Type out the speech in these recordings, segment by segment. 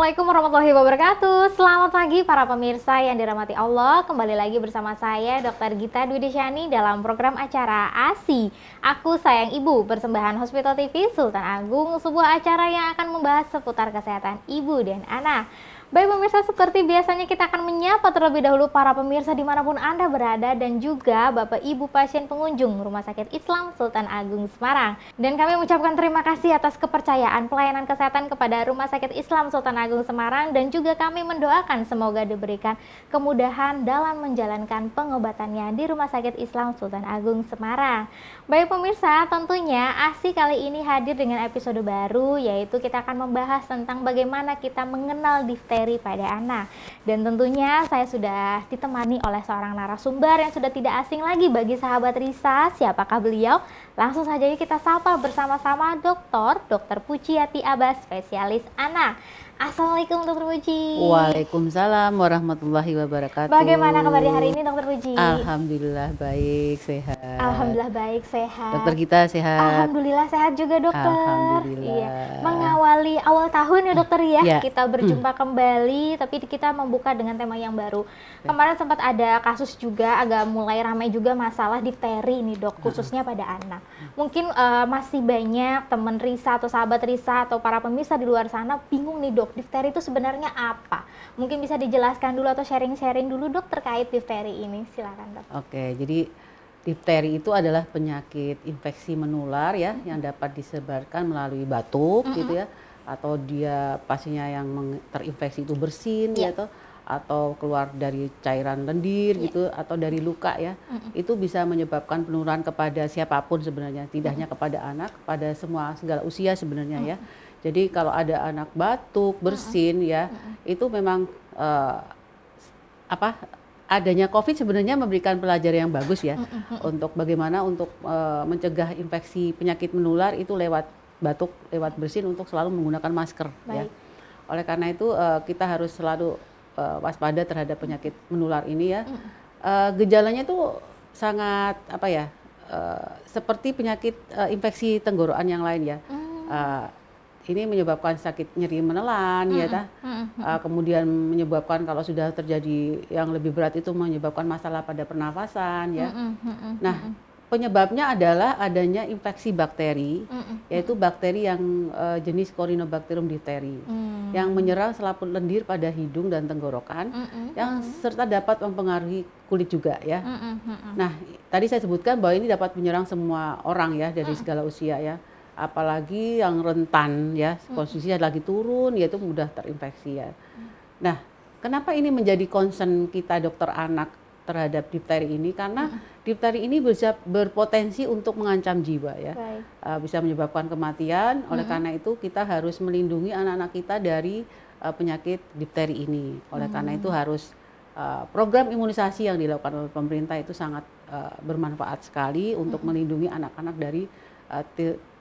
Assalamualaikum warahmatullahi wabarakatuh. Selamat pagi para pemirsa yang dirahmati Allah. Kembali lagi bersama saya Dr. Gita Dwidisyani dalam program acara ASI Aku Sayang Ibu, persembahan Hospital TV Sultan Agung, sebuah acara yang akan membahas seputar kesehatan ibu dan anak. Baik pemirsa, seperti biasanya kita akan menyapa terlebih dahulu para pemirsa dimanapun Anda berada dan juga Bapak Ibu pasien pengunjung Rumah Sakit Islam Sultan Agung Semarang. Dan kami mengucapkan terima kasih atas kepercayaan pelayanan kesehatan kepada Rumah Sakit Islam Sultan Agung Semarang, dan juga kami mendoakan semoga diberikan kemudahan dalam menjalankan pengobatannya di Rumah Sakit Islam Sultan Agung Semarang. Baik pemirsa, tentunya ASI kali ini hadir dengan episode baru, yaitu kita akan membahas tentang bagaimana kita mengenal difteri pada anak. Dan tentunya saya sudah ditemani oleh seorang narasumber yang sudah tidak asing lagi bagi sahabat Risa. Siapakah beliau? Langsung saja kita sapa bersama-sama Dr. Pujiati Abbas, spesialis anak. Assalamualaikum Dr. Puji. Waalaikumsalam warahmatullahi wabarakatuh. Bagaimana kabarnya hari ini Dr. Puji? Alhamdulillah baik, sehat. Alhamdulillah baik, sehat. Dokter kita sehat? Alhamdulillah sehat juga dokter. Alhamdulillah. Iya. Mengawali awal tahun ya dokter ya, Ya. kita berjumpa kembali, tapi kita membuka dengan tema yang baru. Kemarin sempat ada kasus juga, agak mulai ramai juga masalah difteri nih dok, khususnya pada anak. Mungkin masih banyak teman Risa atau sahabat Risa atau para pemirsa di luar sana bingung nih dok, difteri itu sebenarnya apa? Mungkin bisa dijelaskan dulu atau sharing-sharing dulu dok terkait difteri ini, silakan dok. Oke, jadi difteri itu adalah penyakit infeksi menular ya, yang dapat disebarkan melalui batuk gitu ya, atau dia pasiennya yang terinfeksi itu bersin ya, atau keluar dari cairan lendir gitu, atau dari luka ya. Itu bisa menyebabkan penularan kepada siapapun sebenarnya, tidak hanya kepada anak, kepada segala usia sebenarnya ya. Jadi kalau ada anak batuk, bersin ya, itu memang adanya COVID sebenarnya memberikan pelajaran yang bagus ya, untuk bagaimana untuk mencegah infeksi penyakit menular itu lewat batuk, lewat bersin, untuk selalu menggunakan masker. Ya. Oleh karena itu kita harus selalu waspada terhadap penyakit menular ini ya. Gejalanya itu sangat seperti penyakit infeksi tenggorokan yang lain ya. Ini menyebabkan sakit nyeri menelan kemudian menyebabkan kalau sudah terjadi yang lebih berat itu menyebabkan masalah pada pernafasan ya. Nah, penyebabnya adalah adanya infeksi bakteri, yaitu bakteri yang jenis Corynebacterium diphtheri yang menyerang selaput lendir pada hidung dan tenggorokan, yang serta dapat mempengaruhi kulit juga ya. Nah, tadi saya sebutkan bahwa ini dapat menyerang semua orang ya, dari segala usia ya. Apalagi yang rentan ya, posisinya lagi turun, yaitu mudah terinfeksi ya. Nah, kenapa ini menjadi concern kita dokter anak terhadap difteri ini? Karena difteri ini bisa berpotensi untuk mengancam jiwa ya, bisa menyebabkan kematian. Oleh karena itu kita harus melindungi anak-anak kita dari penyakit difteri ini. Oleh karena itu harus program imunisasi yang dilakukan oleh pemerintah itu sangat bermanfaat sekali untuk melindungi anak-anak dari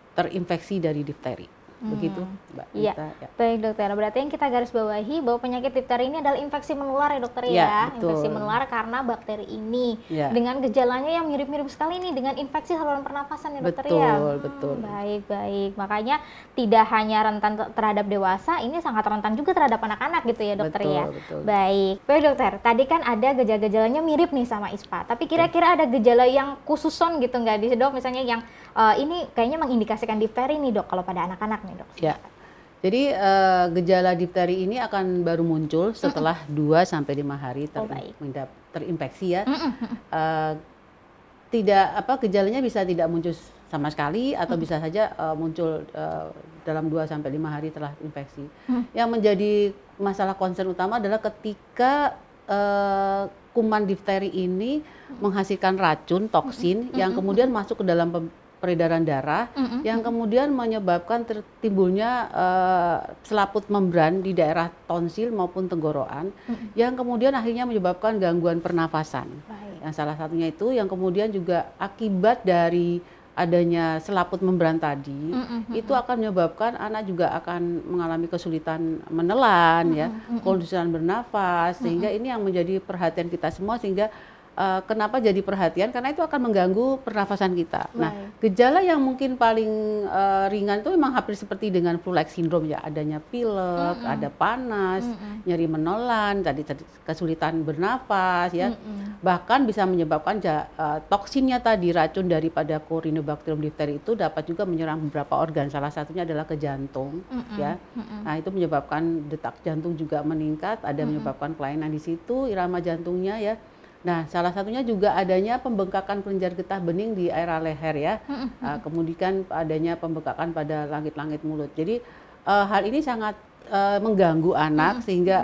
terinfeksi dari difteri. Begitu Mbak Gita. Ya. Baik dokter, berarti yang kita garis bawahi bahwa penyakit difteri ini adalah infeksi menular ya dokter ya. Infeksi menular karena bakteri ini dengan gejalanya yang mirip-mirip sekali nih dengan infeksi saluran pernafasan ya dokter ya. Betul. Baik. Makanya tidak hanya rentan terhadap dewasa, ini sangat rentan juga terhadap anak-anak gitu ya dokter ya. Betul. Baik dokter, tadi kan ada gejala-gejalanya mirip nih sama ISPA, tapi kira-kira ada gejala yang khususon gitu nggak di dok, misalnya yang ini kayaknya mengindikasikan difteri nih dok kalau pada anak-anak nih dok? Ya, jadi gejala difteri ini akan baru muncul setelah 2-5 hari terinfeksi ya. Gejalanya bisa tidak muncul sama sekali atau bisa saja muncul dalam 2-5 hari setelah infeksi. Yang menjadi masalah concern utama adalah ketika kuman difteri ini menghasilkan racun, toksin yang kemudian masuk ke dalam peredaran darah, yang kemudian menyebabkan timbulnya selaput membran di daerah tonsil maupun tenggorokan, yang kemudian akhirnya menyebabkan gangguan pernafasan. Yang salah satunya itu yang kemudian juga akibat dari adanya selaput membran tadi, itu akan menyebabkan anak juga akan mengalami kesulitan menelan, kesulitan bernafas, sehingga ini yang menjadi perhatian kita semua, sehingga Kenapa jadi perhatian? Karena itu akan mengganggu pernafasan kita. Nah, gejala yang mungkin paling ringan itu memang hampir seperti dengan flu-like syndrome ya, adanya pilek, ada panas, nyeri menolan, tadi kesulitan bernafas ya. Bahkan bisa menyebabkan toksinnya tadi, racun daripada Corynebacterium diphtheria itu dapat juga menyerang beberapa organ. Salah satunya adalah ke jantung ya. Nah, itu menyebabkan detak jantung juga meningkat, ada menyebabkan kelainan di situ irama jantungnya ya. Nah, salah satunya juga adanya pembengkakan kelenjar getah bening di area leher ya. Kemudian adanya pembengkakan pada langit-langit mulut. Jadi hal ini sangat mengganggu anak sehingga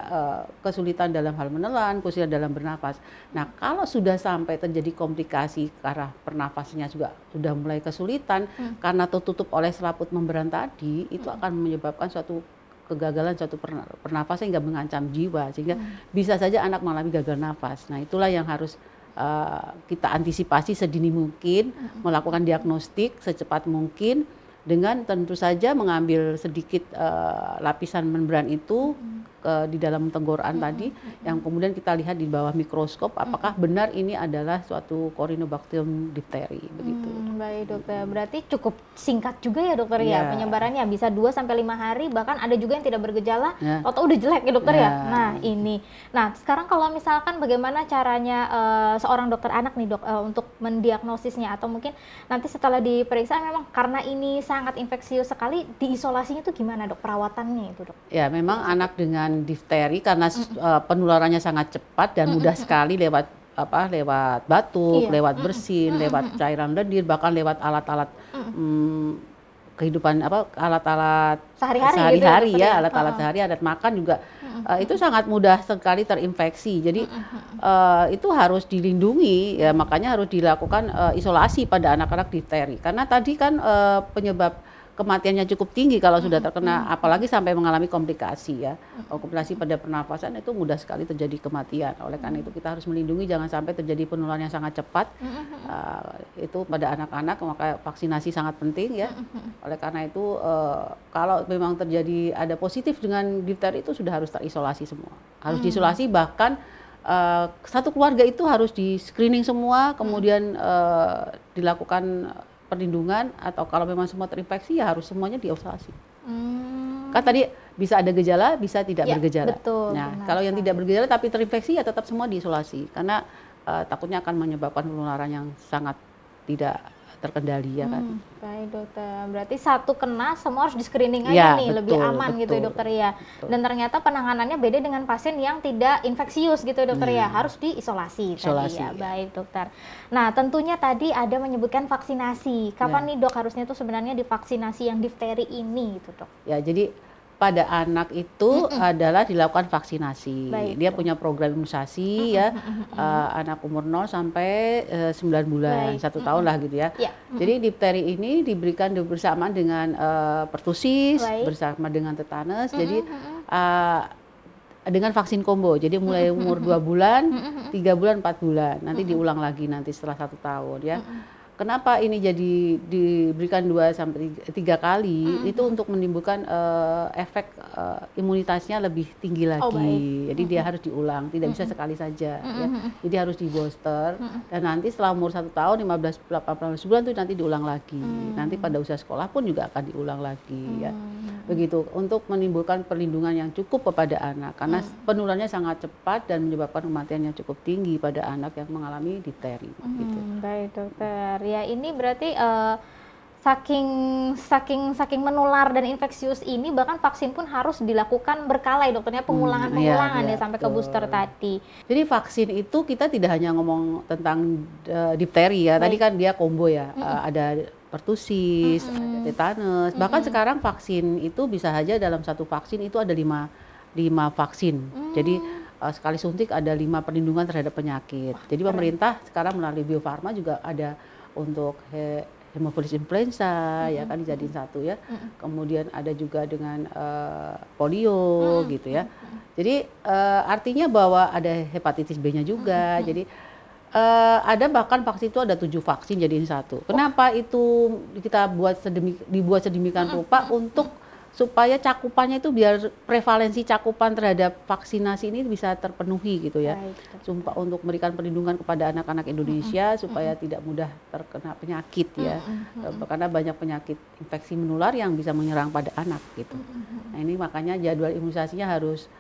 kesulitan dalam hal menelan, kesulitan dalam bernafas. Nah, kalau sudah sampai terjadi komplikasi ke arah pernafasannya juga sudah mulai kesulitan karena tertutup oleh selaput membran tadi, itu akan menyebabkan suatu kegagalan suatu pernafasan hingga mengancam jiwa, sehingga bisa saja anak mengalami gagal nafas. Nah, itulah yang harus kita antisipasi sedini mungkin, melakukan diagnostik secepat mungkin dengan tentu saja mengambil sedikit lapisan membran itu di dalam tenggorokan tadi, yang kemudian kita lihat di bawah mikroskop apakah benar ini adalah suatu Corynebacterium diphtheria begitu. Baik dokter, berarti cukup singkat juga ya dokter ya penyebarannya, bisa 2-5 hari, bahkan ada juga yang tidak bergejala atau udah jelek ya dokter ya. Nah ini, sekarang kalau misalkan bagaimana caranya seorang dokter anak nih dok untuk mendiagnosisnya, atau mungkin nanti setelah diperiksa memang karena ini sangat infeksius sekali, diisolasinya itu gimana dok, perawatannya itu dok? Ya memang anak dengan difteri karena penularannya sangat cepat dan mudah sekali lewat batuk, lewat bersin, lewat cairan lendir, bahkan lewat alat-alat kehidupan alat-alat sehari-hari gitu ya, alat-alat sehari, alat makan juga itu sangat mudah sekali terinfeksi. Jadi itu harus dilindungi ya, makanya harus dilakukan isolasi pada anak-anak difteri. Karena tadi kan penyebab kematiannya cukup tinggi kalau sudah terkena, apalagi sampai mengalami komplikasi ya. Komplikasi pada pernafasan itu mudah sekali terjadi kematian. Oleh karena itu kita harus melindungi jangan sampai terjadi penularan yang sangat cepat. Itu pada anak-anak, maka vaksinasi sangat penting ya. Oleh karena itu kalau memang terjadi ada positif dengan difteri itu sudah harus terisolasi semua. Harus diisolasi, bahkan satu keluarga itu harus di screening semua, kemudian dilakukan perlindungan, atau kalau memang semua terinfeksi ya harus semuanya diisolasi. Kan tadi bisa ada gejala, bisa tidak bergejala. Betul, nah, kalau yang tidak bergejala tapi terinfeksi ya tetap semua diisolasi, karena takutnya akan menyebabkan penularan yang sangat tidak terkendali ya kan. Baik dokter, berarti satu kena semua harus di screening aja nih, lebih aman gitu ya dokter ya. Dan ternyata penanganannya beda dengan pasien yang tidak infeksius gitu dokter ya, harus diisolasi tadi ya. Baik dokter. Nah tentunya tadi ada menyebutkan vaksinasi. Kapan nih dok harusnya tuh sebenarnya divaksinasi yang difteri ini gitu dok? Ya jadi pada anak itu adalah dilakukan vaksinasi. Dia punya program imunisasi ya, anak umur 0 sampai 9 bulan, 1 tahun lah gitu ya. Jadi difteri ini diberikan bersamaan dengan pertusis, bersama dengan tetanus. Jadi dengan vaksin combo, jadi mulai umur 2 bulan, 3 bulan, 4 bulan, nanti diulang lagi nanti setelah 1 tahun ya. Kenapa ini jadi diberikan 2 sampai 3 kali? Itu untuk menimbulkan efek imunitasnya lebih tinggi lagi. Jadi dia harus diulang, tidak bisa sekali saja. Ya. Jadi harus di booster. Dan nanti setelah umur 1 tahun, 15-18 bulan itu nanti diulang lagi. Nanti pada usia sekolah pun juga akan diulang lagi. Ya. Begitu, untuk menimbulkan perlindungan yang cukup kepada anak. Karena penularannya sangat cepat dan menyebabkan kematian yang cukup tinggi pada anak yang mengalami difteri. Gitu. Baik dokter. Ya ini berarti saking menular dan infeksius ini, bahkan vaksin pun harus dilakukan berkala ya dokternya, pengulangan ya sampai ke booster tadi. Jadi vaksin itu kita tidak hanya ngomong tentang difteri ya, tadi kan dia combo ya, ada pertusis, ada tetanus, bahkan sekarang vaksin itu bisa saja dalam satu vaksin itu ada 5 vaksin. Jadi sekali suntik ada 5 perlindungan terhadap penyakit. Jadi pemerintah sekarang melalui Bio Farma juga ada untuk hemofilis influenza ya kan dijadiin satu ya. Kemudian ada juga dengan polio gitu ya. Jadi artinya bahwa ada hepatitis B-nya juga. Jadi ada bahkan vaksin itu ada 7 vaksin jadiin satu. Kenapa itu kita dibuat sedemikian rupa untuk supaya cakupannya itu biar prevalensi cakupan terhadap vaksinasi ini bisa terpenuhi gitu ya. Untuk memberikan perlindungan kepada anak-anak Indonesia supaya tidak mudah terkena penyakit ya. Karena banyak penyakit infeksi menular yang bisa menyerang pada anak gitu. Nah, ini makanya jadwal imunisasinya harus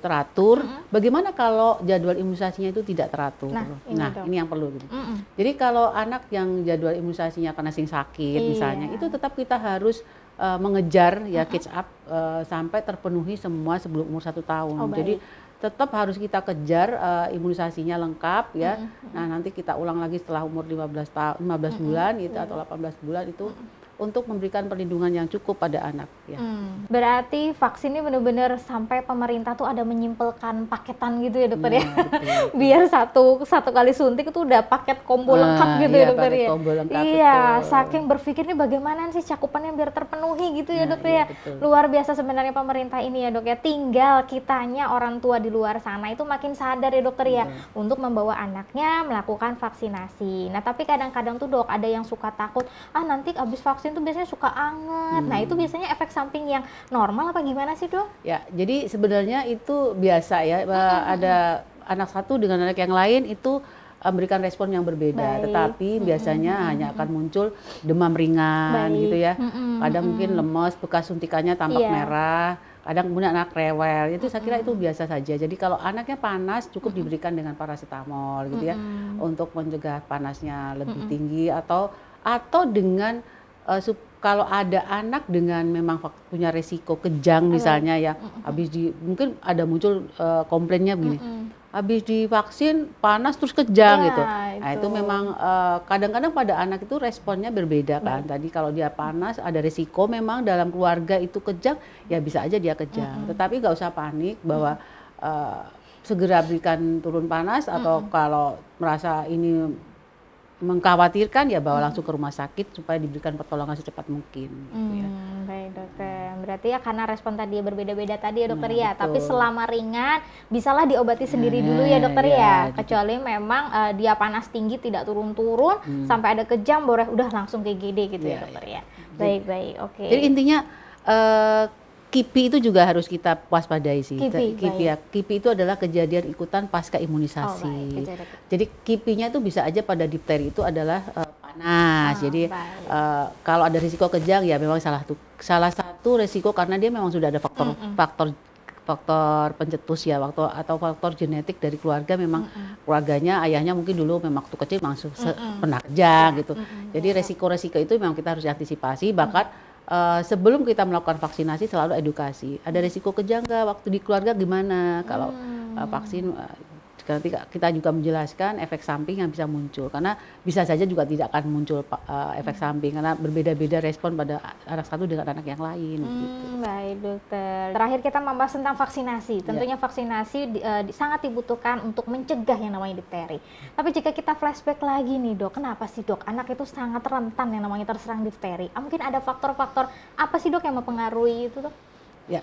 teratur. Bagaimana kalau jadwal imunisasinya itu tidak teratur? Nah, ini yang perlu gitu. Jadi kalau anak yang jadwal imunisasinya karena sakit misalnya, itu tetap kita harus mengejar ya catch up sampai terpenuhi semua sebelum umur 1 tahun. Jadi tetap harus kita kejar imunisasinya lengkap ya. Nah, nanti kita ulang lagi setelah umur 15 bulan gitu atau 18 bulan itu untuk memberikan perlindungan yang cukup pada anak ya. Berarti vaksin ini benar-benar sampai pemerintah tuh ada menyimpulkan paketan gitu ya dokter ya. Betul. Biar satu kali suntik itu udah paket combo lengkap gitu ya dokter ya. Iya, saking berpikirnya bagaimana sih cakupannya biar terpenuhi gitu ya dokter ya. Luar biasa sebenarnya pemerintah ini ya dok ya. Tinggal kitanya orang tua di luar sana itu makin sadar ya dokter ya untuk membawa anaknya melakukan vaksinasi. Nah, tapi kadang-kadang tuh dok ada yang suka takut, nanti abis vaksin itu biasanya suka anget. Nah, itu biasanya efek samping yang normal apa gimana sih dok? Ya, jadi sebenarnya itu biasa ya. Ada anak satu dengan anak yang lain itu memberikan respon yang berbeda. Tetapi biasanya hanya akan muncul demam ringan gitu ya. Kadang mungkin lemes, bekas suntikannya tampak merah. Kadang kemudian anak rewel. Itu saya kira itu biasa saja. Jadi kalau anaknya panas cukup diberikan dengan paracetamol gitu ya untuk mencegah panasnya lebih tinggi atau dengan kalau ada anak dengan memang punya resiko kejang misalnya ya, habis mungkin ada muncul komplainnya begini, habis divaksin panas terus kejang gitu. Nah itu memang kadang-kadang pada anak itu responnya berbeda kan. Tadi kalau dia panas ada resiko memang dalam keluarga itu kejang, ya bisa aja dia kejang. Tetapi nggak usah panik bahwa segera berikan turun panas atau kalau merasa ini mengkhawatirkan ya bawa langsung ke rumah sakit supaya diberikan pertolongan secepat mungkin. Gitu ya. Baik dokter, berarti ya karena respon tadi berbeda-beda tadi ya dokter ya. Tapi selama ringan bisalah diobati sendiri dulu ya dokter ya. Kecuali memang dia panas tinggi tidak turun-turun sampai ada kejang boleh udah langsung ke IGD gitu ya dokter ya. Baik-baik, oke. Jadi intinya KIPI itu juga harus kita waspadai sih. KIPI itu adalah kejadian ikutan pasca imunisasi. Jadi KIPI-nya itu bisa aja pada difteri itu adalah panas. Jadi kalau ada risiko kejang ya memang salah satu risiko karena dia memang sudah ada faktor pencetus ya atau faktor genetik dari keluarga memang keluarganya ayahnya mungkin dulu memang waktu kecil langsung pernah kejang gitu. Jadi resiko-resiko itu memang kita harus antisipasi bahkan sebelum kita melakukan vaksinasi selalu edukasi. Ada risiko kejang nggak waktu di keluarga gimana? Kalau vaksin nanti kita juga menjelaskan efek samping yang bisa muncul. Karena bisa saja juga tidak akan muncul efek samping karena berbeda-beda respon pada anak satu dengan anak yang lain. Gitu. Baik dokter. Terakhir kita membahas tentang vaksinasi. Tentunya vaksinasi sangat dibutuhkan untuk mencegah yang namanya difteri. Tapi jika kita flashback lagi nih dok, kenapa sih dok anak itu sangat rentan yang namanya terserang difteri? Mungkin ada faktor-faktor apa sih dok yang mempengaruhi itu dok? Ya.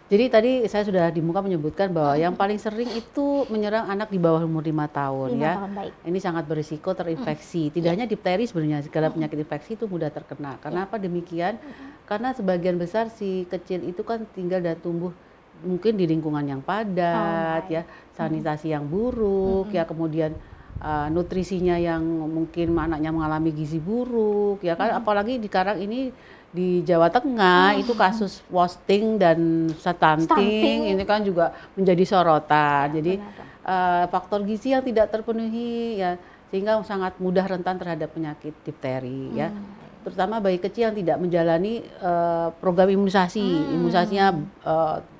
Jadi tadi saya sudah di muka menyebutkan bahwa yang paling sering itu menyerang anak di bawah umur 5 tahun ya. Ini sangat berisiko terinfeksi. Tidak hanya difteri sebenarnya, segala penyakit infeksi itu mudah terkena. Kenapa demikian? Karena sebagian besar si kecil itu kan tinggal dan tumbuh mungkin di lingkungan yang padat ya, sanitasi yang buruk ya, kemudian nutrisinya yang mungkin anaknya mengalami gizi buruk ya kan, apalagi sekarang ini di Jawa Tengah itu kasus wasting dan stunting ini kan juga menjadi sorotan. Jadi faktor gizi yang tidak terpenuhi ya sehingga sangat mudah rentan terhadap penyakit difteri ya. Terutama bayi kecil yang tidak menjalani program imunisasi, imunisasinya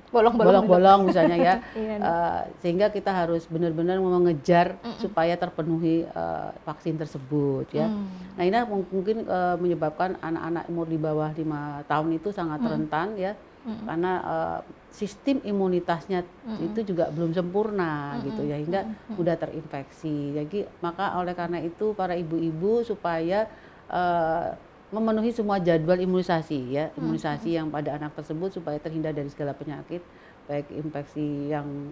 bolong-bolong misalnya ya. Sehingga kita harus benar-benar mengejar supaya terpenuhi vaksin tersebut ya. Nah ini mungkin menyebabkan anak-anak umur di bawah 5 tahun itu sangat rentan ya. Karena sistem imunitasnya itu juga belum sempurna gitu ya, hingga mudah terinfeksi. Jadi maka oleh karena itu para ibu-ibu supaya memenuhi semua jadwal imunisasi ya, imunisasi yang pada anak tersebut supaya terhindar dari segala penyakit, baik infeksi yang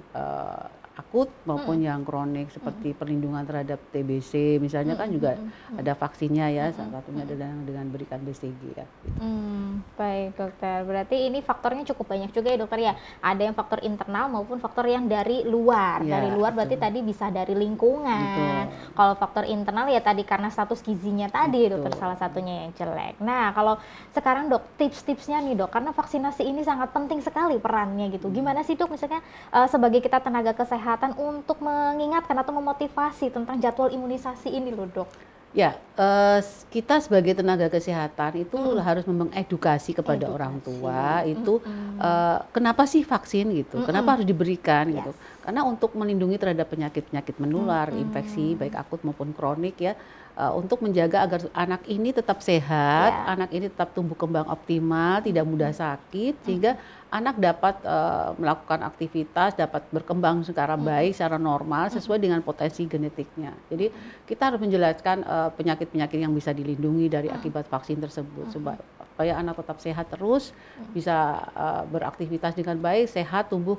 akut maupun yang kronik seperti perlindungan terhadap TBC misalnya kan juga ada vaksinnya ya, salah satunya adalah dengan berikan BCG ya. Gitu. Baik dokter, berarti ini faktornya cukup banyak juga ya dokter ya. Ada yang faktor internal maupun faktor yang dari luar. Ya, dari luar betul. berarti tadi bisa dari lingkungan. Kalau faktor internal ya tadi karena status gizinya tadi dokter salah satunya yang jelek. Nah kalau sekarang dok, tips-tipsnya nih dok, karena vaksinasi ini sangat penting sekali perannya gitu. Gimana sih dok misalnya sebagai kita tenaga kesehatan untuk mengingatkan atau memotivasi tentang jadwal imunisasi ini loh dok? Ya, kita sebagai tenaga kesehatan itu harus mengedukasi kepada orang tua itu kenapa sih vaksin gitu, kenapa harus diberikan gitu. Karena untuk melindungi terhadap penyakit-penyakit menular, infeksi baik akut maupun kronik ya, untuk menjaga agar anak ini tetap sehat, anak ini tetap tumbuh kembang optimal, tidak mudah sakit, sehingga anak dapat melakukan aktivitas, dapat berkembang secara baik, secara normal sesuai dengan potensi genetiknya. Jadi kita harus menjelaskan penyakit-penyakit yang bisa dilindungi dari akibat vaksin tersebut supaya anak tetap sehat terus, bisa beraktivitas dengan baik, sehat, tumbuh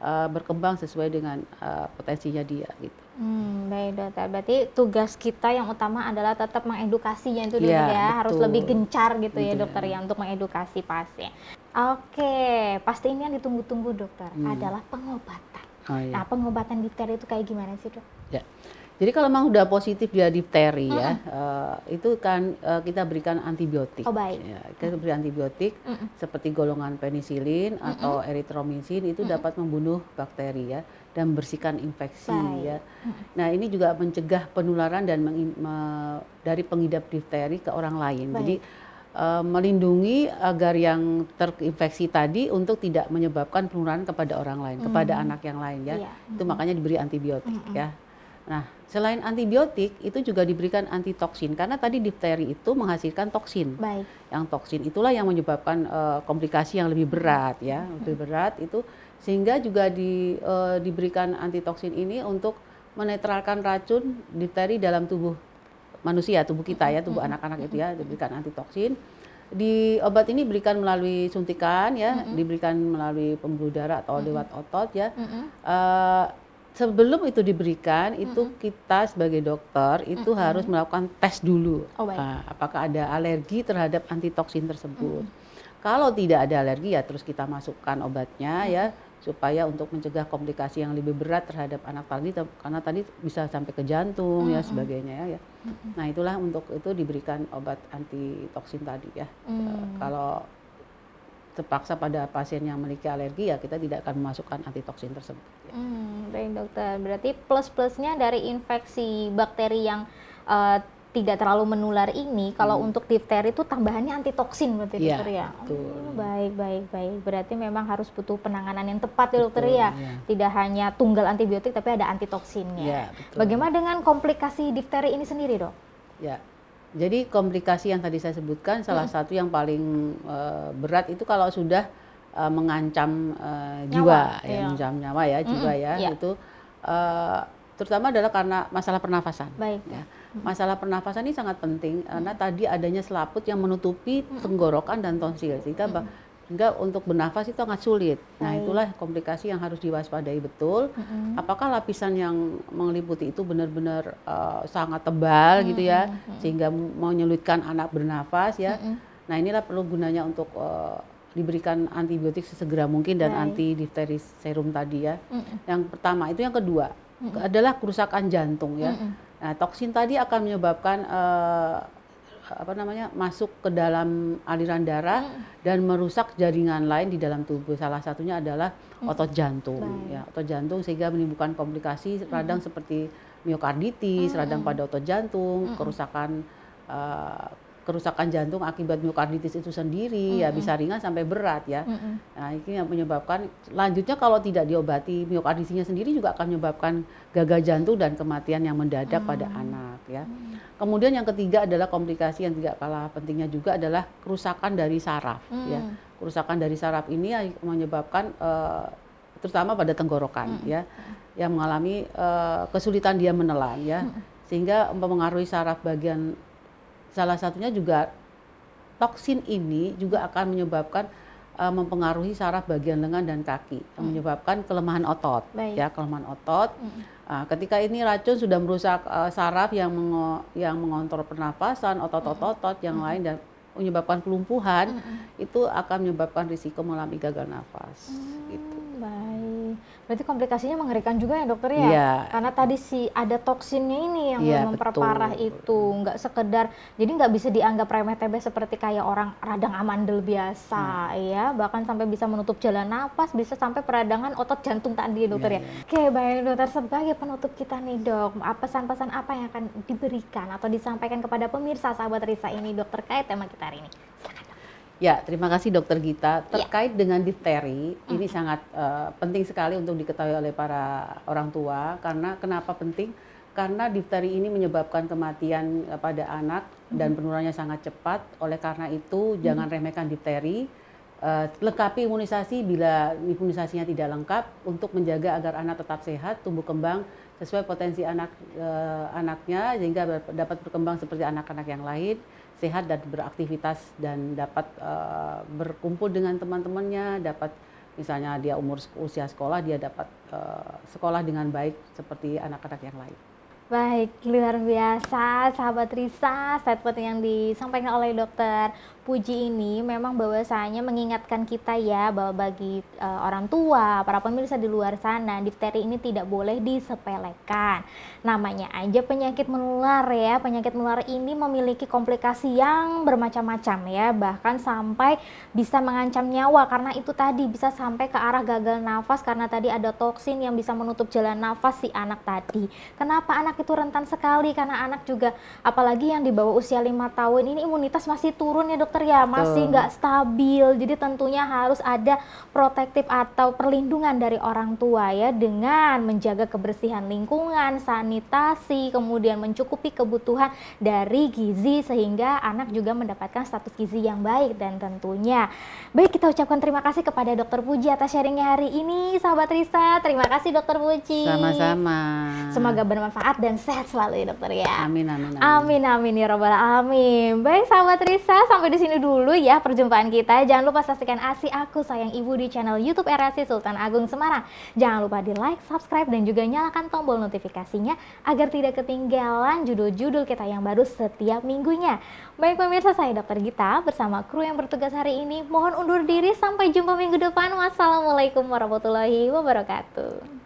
berkembang sesuai dengan potensinya dia gitu. Baik dokter, berarti tugas kita yang utama adalah tetap mengedukasinya itu dulu ya, harus lebih gencar gitu ya dokter ya untuk mengedukasi pasien. Oke, pasti ini yang ditunggu-tunggu dokter adalah pengobatan. Nah pengobatan difteri itu kayak gimana sih dok? Ya. Jadi kalau memang udah positif dia difteri ya, itu kan kita berikan antibiotik. Oh baik. Ya, kita beri antibiotik seperti golongan penisilin atau eritromisin itu dapat membunuh bakteri ya dan membersihkan infeksi ya. Nah ini juga mencegah penularan dan dari pengidap difteri ke orang lain. Baik. Jadi melindungi agar yang terinfeksi tadi untuk tidak menyebabkan penularan kepada orang lain, kepada anak yang lain ya. Itu makanya diberi antibiotik ya. Nah, selain antibiotik itu juga diberikan antitoksin karena tadi difteri itu menghasilkan toksin. Baik. Yang toksin itulah yang menyebabkan komplikasi yang lebih berat ya, lebih berat itu sehingga juga diberikan antitoksin ini untuk menetralkan racun difteri dalam tubuh manusia, tubuh kita ya, tubuh anak-anak itu ya, diberikan antitoksin. Obat ini diberikan melalui suntikan ya, diberikan melalui pembuluh darah atau lewat otot ya. Sebelum itu diberikan, itu kita sebagai dokter itu harus melakukan tes dulu. Apakah ada alergi terhadap antitoksin tersebut. Kalau tidak ada alergi ya terus kita masukkan obatnya ya, supaya untuk mencegah komplikasi yang lebih berat terhadap anak tadi, karena tadi bisa sampai ke jantung ya sebagainya ya. Nah itulah untuk itu diberikan obat antitoksin tadi ya. Kalau terpaksa pada pasien yang memiliki alergi ya kita tidak akan memasukkan antitoksin tersebut. Ya. Baik dokter, berarti plus-plusnya dari infeksi bakteri yang tidak terlalu menular ini, kalau untuk difteri itu tambahannya antitoksin berarti dokter ya? Baik. Berarti memang harus butuh penanganan yang tepat ya dokter ya? Tidak hanya tunggal antibiotik tapi ada antitoksinnya. Bagaimana dengan komplikasi difteri ini sendiri dok? Ya. Jadi komplikasi yang tadi saya sebutkan salah satu yang paling berat itu kalau sudah mengancam jiwa, ya, mengancam nyawa ya, jiwa ya, itu terutama adalah karena masalah pernafasan. Baik. Ya. Masalah pernafasan ini sangat penting karena tadi adanya selaput yang menutupi tenggorokan dan tonsil sehingga untuk bernafas itu sangat sulit. Nah itulah komplikasi yang harus diwaspadai betul. Apakah lapisan yang meliputi itu benar-benar sangat tebal gitu ya, sehingga menyulitkan anak bernafas ya. Nah inilah perlu gunanya untuk diberikan antibiotik sesegera mungkin dan anti difteri serum tadi ya. Yang pertama itu, yang kedua adalah kerusakan jantung ya. Nah toksin tadi akan menyebabkan masuk ke dalam aliran darah dan merusak jaringan lain di dalam tubuh. Salah satunya adalah otot jantung, ya, otot jantung sehingga menimbulkan komplikasi radang seperti miokarditis, radang pada otot jantung, kerusakan jantung akibat miokarditis itu sendiri ya bisa ringan sampai berat ya. Nah ini yang menyebabkan lanjutnya kalau tidak diobati miokardisnya sendiri juga akan menyebabkan gagal jantung dan kematian yang mendadak pada anak ya. Kemudian yang ketiga adalah komplikasi yang tidak kalah pentingnya juga adalah kerusakan dari saraf ya. Kerusakan dari saraf ini menyebabkan terutama pada tenggorokan ya, yang mengalami kesulitan dia menelan ya, sehingga mempengaruhi saraf bagian. Salah satunya juga toksin ini juga akan menyebabkan mempengaruhi saraf bagian lengan dan kaki yang menyebabkan kelemahan otot. Ya, kelemahan otot. Ketika ini racun sudah merusak saraf yang mengontrol pernapasan, otot-otot yang lain dan menyebabkan kelumpuhan, itu akan menyebabkan risiko mengalami gagal nafas. Gitu. Baik, berarti komplikasinya mengerikan juga ya dokter ya? Iya. Karena tadi ada toksinnya ini yang memperparah betul. itu, nggak sekedar, jadi nggak bisa dianggap remeh-temeh seperti kayak orang radang amandel biasa ya, bahkan sampai bisa menutup jalan nafas, bisa sampai peradangan otot jantung tadi dokter ya. Oke, baik dokter, sebagai penutup kita nih dok, pesan-pesan apa yang akan diberikan atau disampaikan kepada pemirsa sahabat Risa ini dok terkait tema kita hari ini? Silakan dok. Ya, terima kasih Dokter Gita. Terkait dengan difteri, ini sangat penting sekali untuk diketahui oleh para orang tua. Karena kenapa penting? Karena difteri ini menyebabkan kematian pada anak dan penularannya sangat cepat. Oleh karena itu, jangan remehkan difteri. Lengkapi imunisasi bila imunisasinya tidak lengkap untuk menjaga agar anak tetap sehat, tumbuh kembang sesuai potensi anaknya sehingga dapat berkembang seperti anak-anak yang lain, sehat dan beraktivitas dan dapat berkumpul dengan teman-temannya, dapat misalnya dia usia sekolah, dia dapat sekolah dengan baik seperti anak-anak yang lain. Baik, luar biasa sahabat Risa, statement yang disampaikan oleh dokter Puji ini memang bahwasanya mengingatkan kita ya bahwa bagi orang tua, para pemirsa di luar sana, difteri ini tidak boleh disepelekan. Namanya aja penyakit menular ya, penyakit menular ini memiliki komplikasi yang bermacam-macam ya, bahkan sampai bisa mengancam nyawa karena itu tadi bisa sampai ke arah gagal nafas karena tadi ada toksin yang bisa menutup jalan nafas si anak tadi. Kenapa anak itu rentan sekali? Karena anak juga apalagi yang di bawah usia 5 tahun ini imunitas masih turun ya dokter ya, masih nggak stabil, jadi tentunya harus ada protektif atau perlindungan dari orang tua ya dengan menjaga kebersihan lingkungan, sanitasi, kemudian mencukupi kebutuhan dari gizi sehingga anak juga mendapatkan status gizi yang baik. Dan tentunya baik, kita ucapkan terima kasih kepada dokter Puji atas sharingnya hari ini sahabat Risa. Terima kasih dokter Puji. Sama-sama. Semoga bermanfaat dan sehat selalu ya dokter ya. Amin, amin, amin. Amin, amin ya robbal alamin. Baik sahabat Risa, sampai di sini dulu ya perjumpaan kita. Jangan lupa saksikan ASI Aku Sayang Ibu di channel YouTube RSI Sultan Agung Semarang. Jangan lupa di like, subscribe dan juga nyalakan tombol notifikasinya agar tidak ketinggalan judul-judul kita yang baru setiap minggunya. Baik pemirsa, saya Dokter Gita bersama kru yang bertugas hari ini mohon undur diri, sampai jumpa minggu depan. Wassalamualaikum warahmatullahi wabarakatuh.